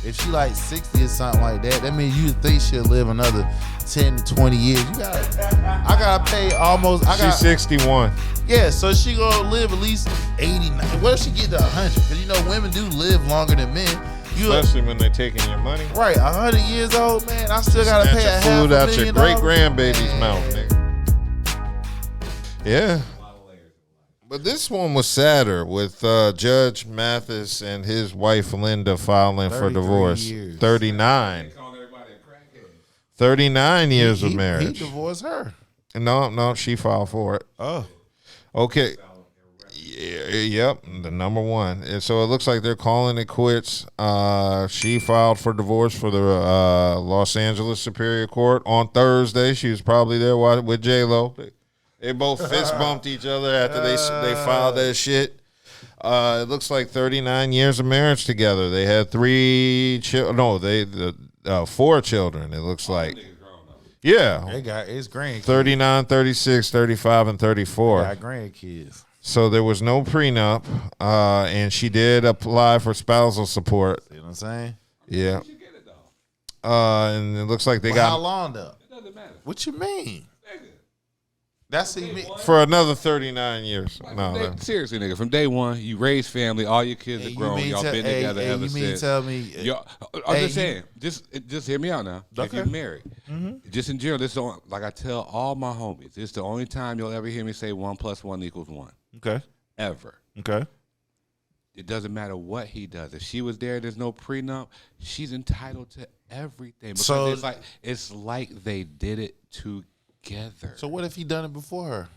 If she like 60 or something like that, that means you think she'll live another 10 to 20 years. I gotta pay almost. She's 61. Yeah, so she gonna live at least 80. What if she get to 100? Because you know women do live longer than men. Especially when they're taking your money. Right, 100 years old, man. I still gotta pay a food $500,000. out your great grandbaby's mouth, nigga. Yeah. But this one was sadder with Judge Mathis and his wife Linda filing for divorce. Years. 39. 39 years of marriage. He divorced her. No, she filed for it. Oh. Okay. Yep, the number one. And so it looks like they're calling it quits. She filed for divorce for the Los Angeles Superior Court on Thursday. She was probably there with J-Lo. They both fist bumped each other after they filed that shit. It looks like 39 years of marriage together. They had 4 children, it looks like. Yeah. They got his grandkids. 39, 36, 35, and 34. They got grandkids. So there was no prenup, and she did apply for spousal support. You know what I'm saying? Yeah. And it looks like they got... How long, though? It doesn't matter. What you mean? That's me. For another 39 years. Seriously, nigga. From day one, you raise family. All your kids are grown. Y'all been together ever since. Tell me? I'm just saying. Just hear me out now. Okay. If you're married, just in general, this is the only, like I tell all my homies, this is the only time you'll ever hear me say 1 + 1 = 1. Okay. Ever. Okay. It doesn't matter what he does. If she was there, there's no prenup. She's entitled to everything. Because So it's like they did it together. So what if he done it before her?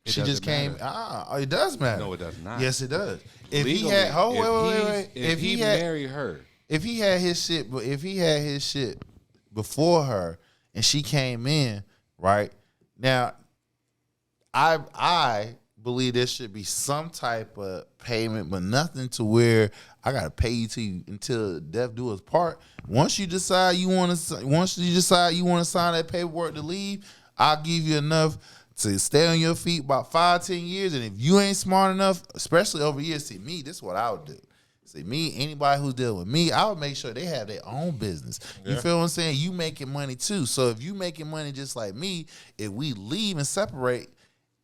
She just doesn't came. It does matter. No, it does not. Yes, it does. If Legally, he had, wait. If he married her, if he had his shit before her, and she came in right now, I believe there should be some type of payment, but nothing to where I gotta pay you until death do us part. Once you decide you want to sign that paperwork to leave, I'll give you enough to stay on your feet about 5-10 years. And if you ain't smart enough, especially over years, see me, this is what I would do. See me, anybody who's dealing with me, I would make sure they have their own business. You feel what I'm saying? You making money too. So if you making money just like me, if we leave and separate,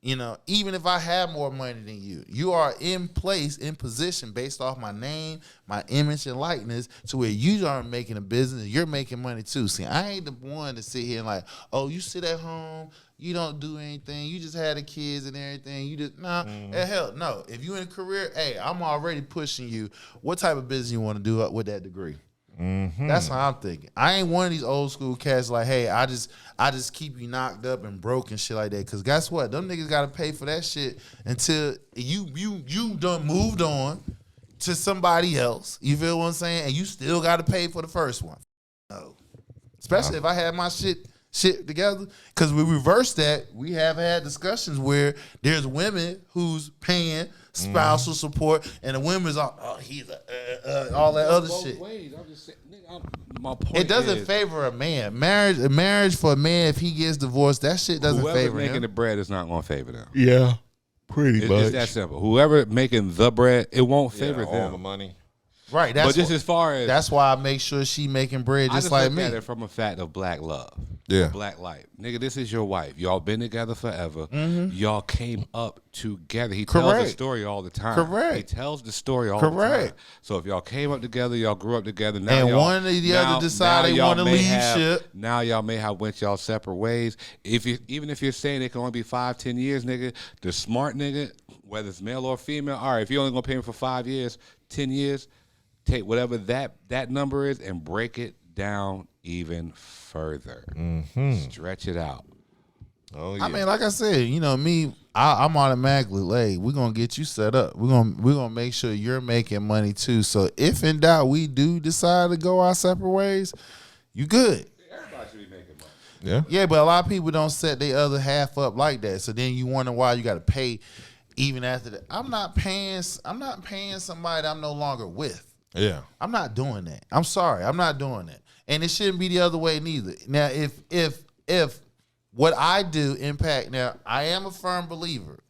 you know, even if I have more money than you are in place, in position based off my name, my image and likeness to where you are making a business, you're making money too. See, I ain't the one to sit here and like, oh, you sit at home, you don't do anything, you just had the kids and everything. You just, hell no. If you in a career, hey, I'm already pushing you. What type of business you want to do with that degree? That's how I'm thinking. I ain't one of these old school cats like, hey, I just keep you knocked up and broke and shit like that. Cause guess what? Them niggas gotta pay for that shit until you done moved on to somebody else. You feel what I'm saying? And you still gotta pay for the first one. No. Especially if I had my shit together. Cause we reversed that. We have had discussions where there's women who's paying spousal support, and the women's all, all that other shit. Ways. I'm just saying, my point It doesn't favor a man. Marriage for a man, if he gets divorced, that shit doesn't whoever's favor making him. the bread is not going to favor them. Yeah, pretty much. It's that simple. Whoever making the bread, it won't favor them. All the money. Right. But just as far as that's why I make sure she making bread just like me. I look at it from a fact of black love. Yeah. Black life. Nigga, this is your wife. Y'all been together forever. Y'all came up together. He tells the story all the time. Correct. He tells the story all the time. So if y'all came up together, y'all grew up together. Now and y'all, one or the other decide they want to leave shit. Now y'all may have went y'all separate ways. Even if you're saying it can only be 5-10 years, nigga, the smart nigga, whether it's male or female, all right, if you're only going to pay me for 5 years, 10 years, take whatever that number is and break it down even further. Stretch it out. Oh yeah. I mean, like I said, you know me, I'm automatically like, we're gonna get you set up. We're gonna make sure you're making money too. So if in doubt we do decide to go our separate ways, you good. Everybody should be making money. Yeah. Yeah, but a lot of people don't set their other half up like that. So then you wonder why you got to pay even after that. I'm not paying somebody that I'm no longer with. Yeah. I'm not doing that. I'm sorry. I'm not doing that. And it shouldn't be the other way neither. Now, if what I do impact, now I am a firm believer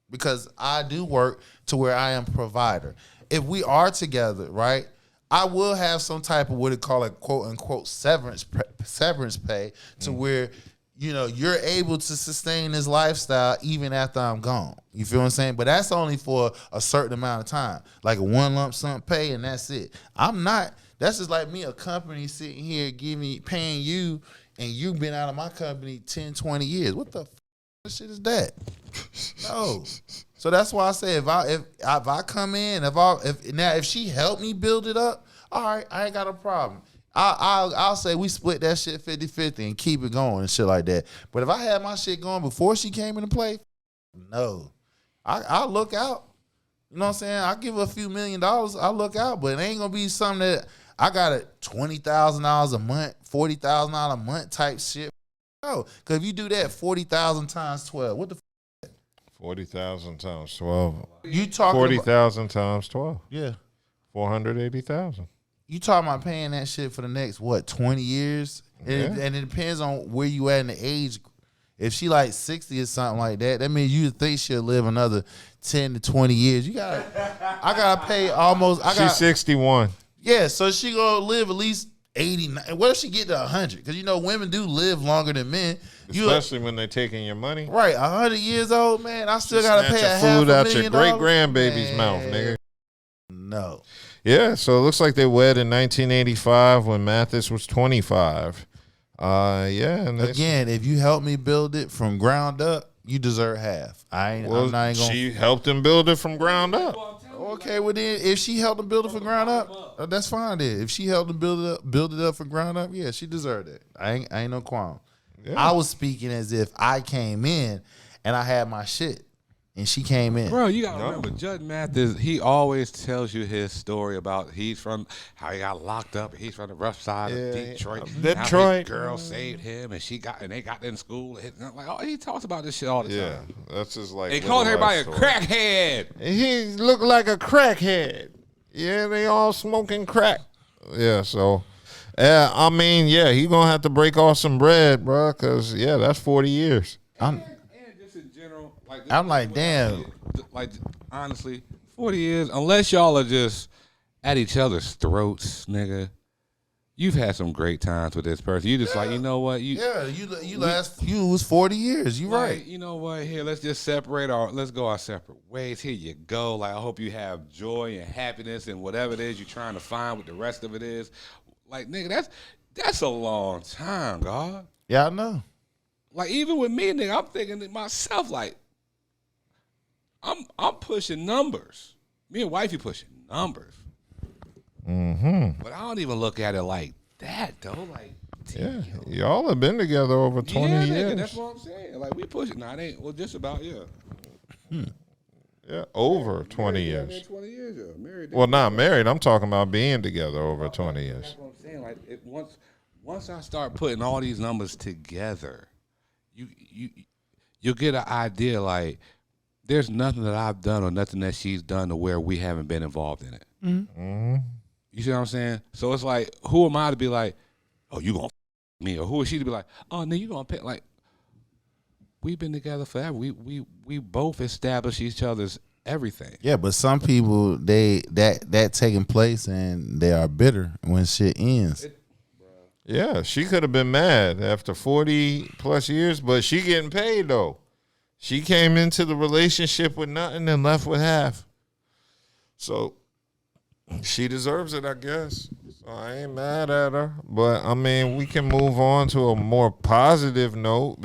because I do work to where I am provider. If we are together, right, I will have some type of what it call it quote unquote severance pay to where you're able to sustain this lifestyle even after I'm gone. You feel what I'm saying? But that's only for a certain amount of time, like a one lump sum pay, and that's it. I'm not. That's just like me, a company sitting here paying you, and you've been out of my company 10, 20 years. What the shit is that? No. So that's why I say if I come in, if she helped me build it up, all right, I ain't got a problem. I'll say we split that shit 50-50 and keep it going and shit like that. But if I had my shit going before she came into play, no. I'll look out. You know what I'm saying? I'll give her a few $1 million. I'll look out, but it ain't gonna be something that I got it $20,000 a month, $40,000 a month type shit. No, because if you do that 40,000 times 12, what the 40,000 times 12. You talking 40,000 times 12. Yeah. 480,000. You talking about paying that shit for the next 20 years? And it depends on where you at in the age. If she like 60 or something like that, that means you think she'll live another 10 to 20 years. I gotta pay almost. She's 61. Yeah, so she gonna live at least 80. What if she get to 100? Because women do live longer than men. Especially when they're taking your money. Right, 100 years old, man. I still gotta pay a food out $500,000. your great grandbaby's mouth, nigga. No. Yeah, so it looks like they wed in 1985 when Mathis was 25. And again, if you help me build it from ground up, you deserve half. I'm not gonna. She helped him build it from ground up. Okay, well then, if she helped him build it from ground up, that's fine. Then, if she helped him build it up from ground up, yeah, she deserved it. I ain't no qualm. Yeah. I was speaking as if I came in and I had my shit, and she came in. Bro, you gotta remember, Judge Mathis, he always tells you his story about he's from how he got locked up. He's from the rough side of Detroit. How his girl saved him, and they got in school. He talks about this shit all the time. Yeah, that's just like they called everybody a crackhead. He looked like a crackhead. Yeah, they all smoking crack. Yeah, so. I mean, he gonna have to break off some bread, bro, because that's 40 years. And just in general, I'm like, damn. Honestly, 40 years, unless y'all are just at each other's throats, nigga. You've had some great times with this person. You just you know what? You was 40 years. You right. You know what? Here, let's just let's go our separate ways. Here you go. I hope you have joy and happiness and whatever it is you're trying to find what the rest of it is. Nigga, that's a long time, God. Yeah, I know. Even with me, nigga, I'm thinking to myself, I'm pushing numbers. Me and wifey pushing numbers. Mm-hmm. But I don't even look at it like that, though. Yeah, y'all have been together over 20 years. Nigga, that's what I'm saying. We pushing. Nah, it ain't. Just about, Yeah, over 20 years. 20 years, married. Well, not married. I'm talking about being together over 20 years. That's what I'm saying. Once I start putting all these numbers together, you'll get an idea. There's nothing that I've done or nothing that she's done to where we haven't been involved in it. Mm-hmm. You see what I'm saying? So it's who am I to be oh, you gonna me, or who is she to be oh, no, you gonna pay? We've been together forever. We both established each other's everything. Yeah, but some people that taking place and they are bitter when shit ends. Yeah, she could have been mad after 40 plus years, but she getting paid though. She came into the relationship with nothing and left with half. So she deserves it, I guess. So I ain't mad at her. But I mean, we can move on to a more positive note.